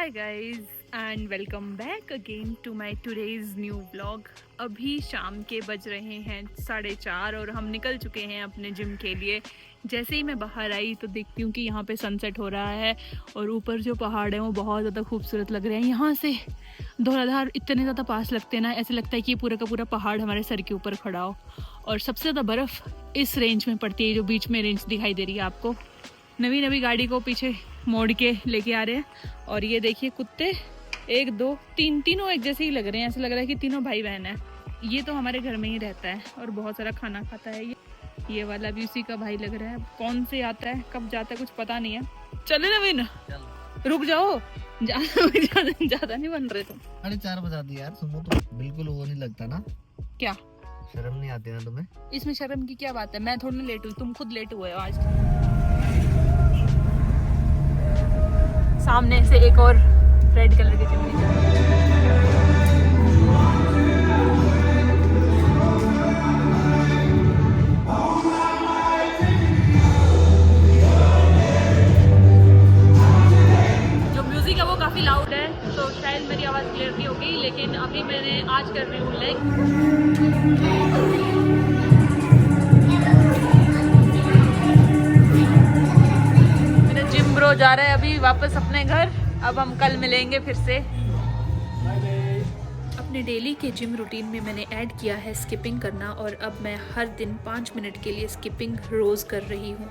Hi guys and welcome back again to my today's new vlog. अभी शाम के बज रहे हैं 4:30 और हम निकल चुके हैं अपने जिम के लिए। जैसे ही मैं बाहर आई तो देखती हूँ कि यहाँ पे सनसेट हो रहा है और ऊपर जो पहाड़ हैं वो बहुत ज़्यादा खूबसूरत लग रहे हैं। यहाँ से धौलाधार इतने ज़्यादा पास लगते हैं ना, ऐसे लगता है कि ये पूरा का पूरा पहाड़ हमारे सर के ऊपर खड़ा हो। और सबसे ज़्यादा बर्फ़ इस रेंज में पड़ती है, जो बीच में रेंज दिखाई दे रही है आपको। नवी गाड़ी को पीछे मोड़ के लेके आ रहे हैं और ये देखिए कुत्ते 1 2 3 तीनों एक जैसे ही लग रहे हैं। ऐसा लग रहा है कि तीनों भाई बहन है। ये तो हमारे घर में ही रहता है और बहुत सारा खाना खाता है। ये वाला भी उसी का भाई लग रहा है। कौन से आता है कब जाता है कुछ पता नहीं है। चले नवीन रुक जाओ, ज्यादा नहीं बन रहे तुम। 4:30 बजा दी यार, सुबह तो बिल्कुल वो नहीं लगता ना। क्या शर्म नहीं आती ना तुम्हें? इसमें शर्म की क्या बात है? मैं थोड़ी लेट हुई, तुम खुद लेट हुए हो आज। सामने से एक और रेड कलर की चिमनी जा रही है। जो म्यूजिक है वो काफी लाउड है तो शायद मेरी आवाज क्लियर नहीं होगी, लेकिन अभी मैंने आज कर रही हूँ लेग। जिम ब्रो जा रहे हैं अभी वापस अपने घर। अब हम कल मिलेंगे फिर से। अपने डेली के जिम रूटीन में मैंने ऐड किया है स्किपिंग करना और अब मैं हर दिन 5 मिनट के लिए स्किपिंग रोज कर रही हूँ।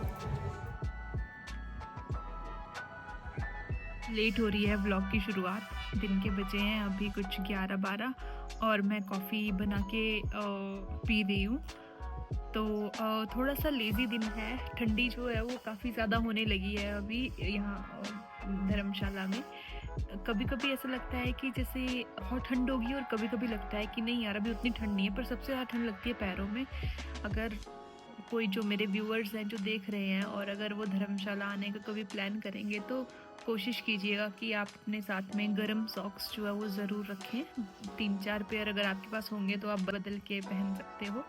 लेट हो रही है व्लॉग की शुरुआत। दिन के बजे हैं अभी कुछ 11-12 और मैं कॉफ़ी बना के पी रही हूँ। तो थोड़ा सा लेज़ी दिन है। ठंडी जो है वो काफ़ी ज़्यादा होने लगी है अभी यहाँ धर्मशाला में। कभी कभी ऐसा लगता है कि जैसे बहुत ठंड होगी और कभी कभी लगता है कि नहीं यार अभी उतनी ठंड नहीं है। पर सबसे ज़्यादा ठंड लगती है पैरों में। अगर कोई जो मेरे व्यूअर्स हैं जो देख रहे हैं और अगर वो धर्मशाला आने का कभी प्लान करेंगे तो कोशिश कीजिएगा कि आप अपने साथ में गर्म सॉक्स जो है वो ज़रूर रखें। 3-4 पेयर अगर आपके पास होंगे तो आप बदल के पहन सकते हो।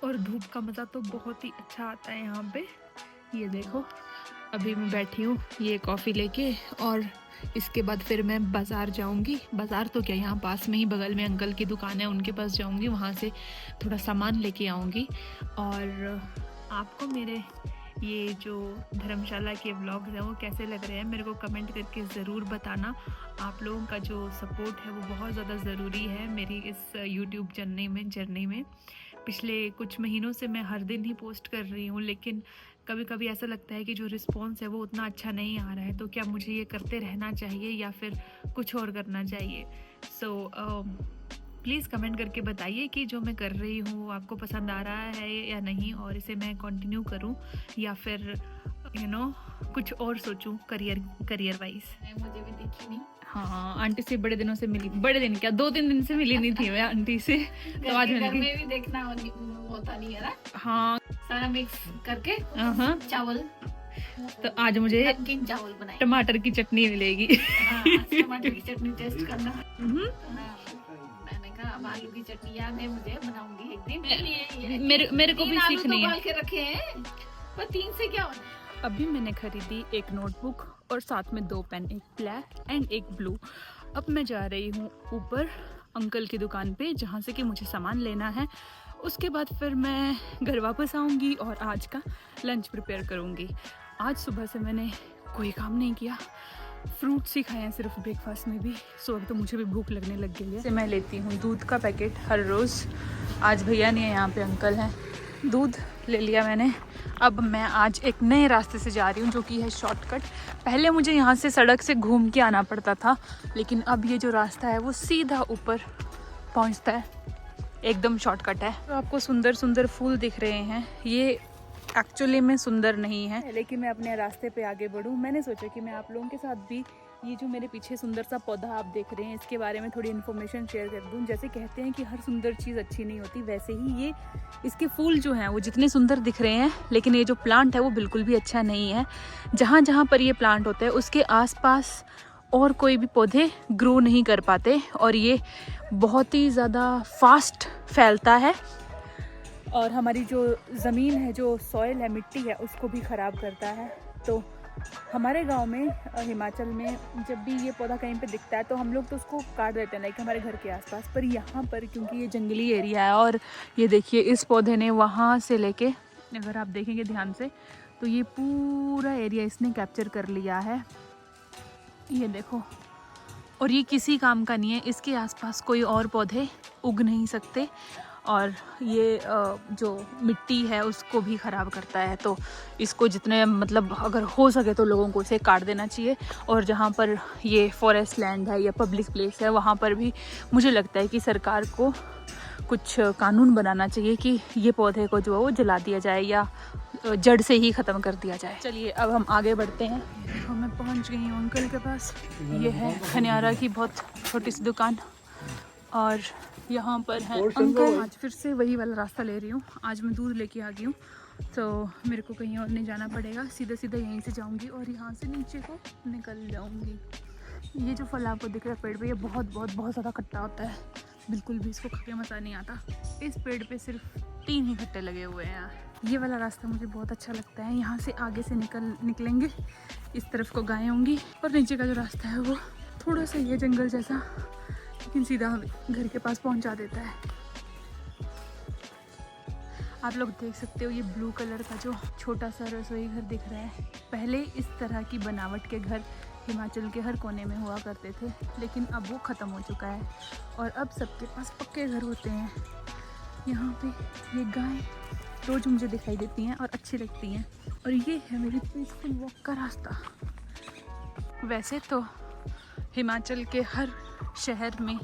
और धूप का मज़ा तो बहुत ही अच्छा आता है यहाँ पे। ये देखो अभी मैं बैठी हूँ ये कॉफ़ी लेके और इसके बाद फिर मैं बाज़ार जाऊँगी। बाज़ार तो क्या, यहाँ पास में ही बगल में अंकल की दुकान है, उनके पास जाऊँगी, वहाँ से थोड़ा सामान लेके आऊँगी। और आपको मेरे ये जो धर्मशाला के व्लॉग्स हैं वो कैसे लग रहे हैं मेरे को कमेंट करके ज़रूर बताना। आप लोगों का जो सपोर्ट है वो बहुत ज़्यादा ज़रूरी है मेरी इस यूट्यूब जर्नी में। पिछले कुछ महीनों से मैं हर दिन ही पोस्ट कर रही हूँ, लेकिन कभी कभी ऐसा लगता है कि जो रिस्पॉन्स है वो उतना अच्छा नहीं आ रहा है। तो क्या मुझे ये करते रहना चाहिए या फिर कुछ और करना चाहिए? सो प्लीज़ कमेंट करके बताइए कि जो मैं कर रही हूँ आपको पसंद आ रहा है या नहीं, और इसे मैं कंटिन्यू करूँ या फिर कुछ और सोचूं करियर वाइज। मुझे भी देखी नहीं। हाँ आंटी से बड़े दिनों से मिली, बड़े दिन क्या 2-3 दिन से मिली नहीं थी मैं आंटी से। तो आज घर में भी देखना होता नहीं है ना। हाँ सारा मिक्स करके चावल। तो आज मुझे चावल बनाए, टमाटर की चटनी मिलेगी। टमाटर की चटनी टेस्ट करना। मैंने कहा अब आलू की चटनी याद है मुझे, बनाऊंगी एक दिन। मेरे को भी सीखनी है। के रखे हैं पर 3 से क्या होना। अभी मैंने खरीदी एक नोटबुक और साथ में 2 पेन, एक ब्लैक एंड एक ब्लू। अब मैं जा रही हूँ ऊपर अंकल की दुकान पे जहाँ से कि मुझे सामान लेना है। उसके बाद फिर मैं घर वापस आऊँगी और आज का लंच प्रिपेयर करूँगी। आज सुबह से मैंने कोई काम नहीं किया, फ्रूट्स ही खाए हैं सिर्फ ब्रेकफास्ट में भी। सो अब तो मुझे भी भूख लगने लग गई है। से मैं लेती हूँ दूध का पैकेट हर रोज़। आज भैया नहीं है यहाँ पे, अंकल हैं। दूध ले लिया मैंने। अब मैं आज एक नए रास्ते से जा रही हूँ जो कि है शॉर्टकट। पहले मुझे यहाँ से सड़क से घूम के आना पड़ता था, लेकिन अब ये जो रास्ता है वो सीधा ऊपर पहुँचता है, एकदम शॉर्टकट है। तो आपको सुंदर सुंदर फूल दिख रहे हैं, ये एक्चुअली में सुंदर नहीं है, लेकिन मैं अपने रास्ते पे आगे बढ़ूँ। मैंने सोचा कि मैं आप लोगों के साथ भी ये जो मेरे पीछे सुंदर सा पौधा आप देख रहे हैं इसके बारे में थोड़ी इन्फॉर्मेशन शेयर कर दूं। जैसे कहते हैं कि हर सुंदर चीज़ अच्छी नहीं होती, वैसे ही ये इसके फूल जो हैं वो जितने सुंदर दिख रहे हैं, लेकिन ये जो प्लांट है वो बिल्कुल भी अच्छा नहीं है। जहाँ जहाँ पर ये प्लांट होता है उसके आसपास और कोई भी पौधे ग्रो नहीं कर पाते और ये बहुत ही ज़्यादा फास्ट फैलता है और हमारी जो ज़मीन है, जो सॉइल है, मिट्टी है, उसको भी ख़राब करता है। तो हमारे गांव में हिमाचल में जब भी ये पौधा कहीं पे दिखता है तो हम लोग तो उसको काट देते हैं, लाइक हमारे घर के आसपास। पर यहाँ पर क्योंकि ये जंगली एरिया है और ये देखिए इस पौधे ने वहाँ से लेके, अगर आप देखेंगे ध्यान से तो ये पूरा एरिया इसने कैप्चर कर लिया है, ये देखो। और ये किसी काम का नहीं है, इसके आसपास कोई और पौधे उग नहीं सकते और ये जो मिट्टी है उसको भी ख़राब करता है। तो इसको जितने मतलब अगर हो सके तो लोगों को इसे काट देना चाहिए। और जहाँ पर ये फॉरेस्ट लैंड है या पब्लिक प्लेस है वहाँ पर भी मुझे लगता है कि सरकार को कुछ कानून बनाना चाहिए कि ये पौधे को जो है वो जला दिया जाए या जड़ से ही ख़त्म कर दिया जाए। चलिए अब हम आगे बढ़ते हैं। तो मैं पहुँच गई हूँ अंकल के पास। ये है खनियारा की बहुत छोटी सी दुकान और यहाँ पर है अंकल। आज फिर से वही वाला रास्ता ले रही हूँ। आज मैं दूध लेके आ गई हूँ तो मेरे को कहीं और नहीं जाना पड़ेगा, सीधा सीधा यहीं से जाऊँगी और यहाँ से नीचे को निकल जाऊँगी। ये जो फल आपको दिख रहा है पेड़ पे, ये बहुत बहुत बहुत ज़्यादा खट्टा होता है, बिल्कुल भी इसको खा के मज़ा नहीं आता। इस पेड़ पे सिर्फ 3 ही खट्टे लगे हुए हैं। ये वाला रास्ता मुझे बहुत अच्छा लगता है। यहाँ से आगे से निकलेंगे, इस तरफ को गायें होंगी और नीचे का जो रास्ता है वो थोड़ा सा ये जंगल जैसा, लेकिन सीधा घर के पास पहुँचा देता है। आप लोग देख सकते हो ये ब्लू कलर का जो छोटा सा रसोई घर दिख रहा है। पहले इस तरह की बनावट के घर हिमाचल के हर कोने में हुआ करते थे, लेकिन अब वो ख़त्म हो चुका है और अब सबके पास पक्के घर होते हैं। यहाँ पे ये गाय रोज़ मुझे दिखाई देती हैं और अच्छी लगती हैं। और ये है मेरी पीसफुल वॉक का रास्ता। वैसे तो हिमाचल के हर शहर में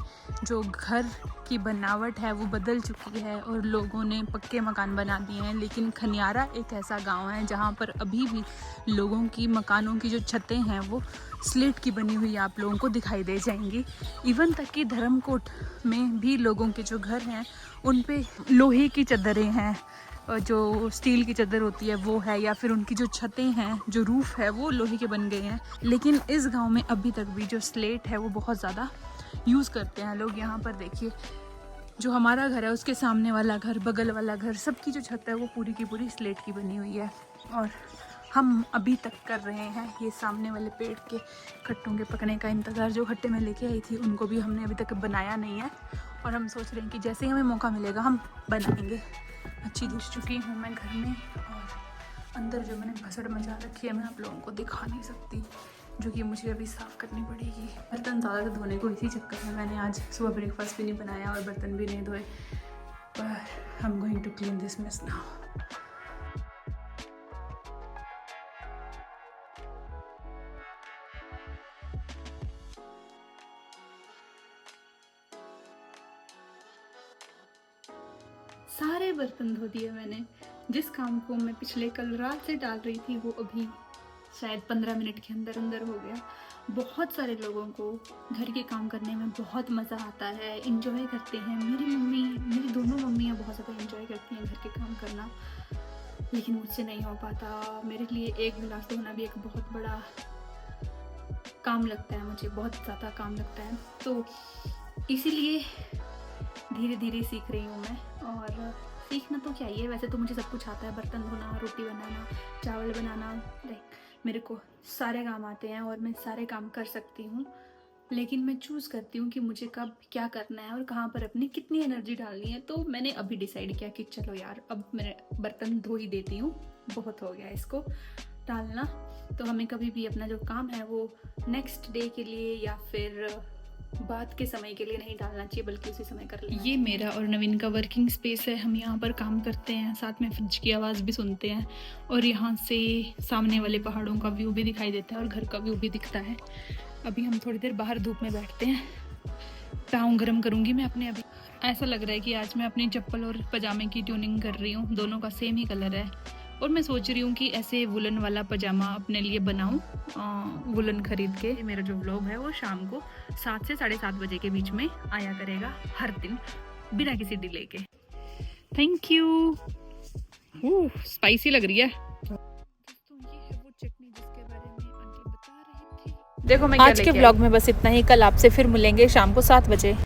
जो घर की बनावट है वो बदल चुकी है और लोगों ने पक्के मकान बना दिए हैं, लेकिन खनियारा एक ऐसा गांव है जहां पर अभी भी लोगों की मकानों की जो छतें हैं वो स्लेट की बनी हुई आप लोगों को दिखाई दे जाएंगी। इवन तक कि धर्मकोट में भी लोगों के जो घर हैं उन पे लोहे की चादरें हैं, जो स्टील की चादर होती है वो है, या फिर उनकी जो छतें हैं, जो रूफ़ है वो लोहे के बन गए हैं। लेकिन इस गांव में अभी तक भी जो स्लेट है वो बहुत ज़्यादा यूज़ करते हैं लोग। यहाँ पर देखिए जो हमारा घर है उसके सामने वाला घर, बगल वाला घर, सबकी जो छत है वो पूरी की पूरी स्लेट की बनी हुई है। और हम अभी तक कर रहे हैं ये सामने वाले पेड़ के खट्टों के पकने का इंतज़ार। जो खट्टे मैं लेके आई थी उनको भी हमने अभी तक बनाया नहीं है और हम सोच रहे हैं कि जैसे ही हमें मौका मिलेगा हम बनाएंगे। अच्छी घुस चुकी हूँ मैं घर में और अंदर जो मैंने भसड़ मचा रखी है मैं आप लोगों को दिखा नहीं सकती, जो कि मुझे अभी साफ़ करनी पड़ेगी। बर्तन ज़्यादा धोने को इसी चक्कर में मैंने आज सुबह ब्रेकफास्ट भी नहीं बनाया और बर्तन भी नहीं धोए। पर I am going to clean this mess now. सारे बर्तन धो दिए मैंने। जिस काम को मैं पिछले कल रात से डाल रही थी वो अभी शायद 15 मिनट के अंदर अंदर हो गया। बहुत सारे लोगों को घर के काम करने में बहुत मज़ा आता है, इंजॉय करते हैं। मेरी दोनों मम्मियाँ बहुत ज़्यादा इंजॉय करती हैं घर के काम करना, लेकिन मुझसे नहीं हो पाता। मेरे लिए एक गिलास धोना भी एक बहुत बड़ा काम लगता है, मुझे बहुत ज़्यादा काम लगता है। तो इसीलिए धीरे धीरे सीख रही हूँ मैं। और सीखना तो क्या ही है, वैसे तो मुझे सब कुछ आता है, बर्तन धोना, रोटी बनाना, चावल बनाना, लाइक मेरे को सारे काम आते हैं और मैं सारे काम कर सकती हूँ। लेकिन मैं चूज़ करती हूँ कि मुझे कब क्या करना है और कहाँ पर अपनी कितनी एनर्जी डालनी है। तो मैंने अभी डिसाइड किया कि चलो यार अब मैं बर्तन धो ही देती हूँ, बहुत हो गया इसको डालना। तो हमें कभी भी अपना जो काम है वो नेक्स्ट डे के लिए या फिर बाद के समय के लिए नहीं डालना चाहिए, बल्कि उसी समय कर लेना। ये मेरा और नवीन का वर्किंग स्पेस है। हम यहाँ पर काम करते हैं, साथ में फ्रिज की आवाज़ भी सुनते हैं और यहाँ से सामने वाले पहाड़ों का व्यू भी दिखाई देता है और घर का व्यू भी दिखता है। अभी हम थोड़ी देर बाहर धूप में बैठते हैं। पाँव गर्म करूँगी मैं अपने। अभी ऐसा लग रहा है कि आज मैं अपनी चप्पल और पजामे की ट्यूनिंग कर रही हूँ, दोनों का सेम ही कलर है। और मैं सोच रही हूँ कि ऐसे वुलन वाला पजामा अपने लिए बनाऊँ, वुलन खरीद के। मेरा जो व्लॉग है वो शाम को 7 से 7:30 बजे के बीच में आया करेगा हर दिन, बिना किसी डिले के। Thank you. स्पाइसी लग रही है। दोस्तों ये है वो चटनी जिसके बारे में आंटी बता रही थी। देखो मैं आज के व्लॉग में बस इतना ही। कल आपसे फिर मिलेंगे शाम को 7 बजे।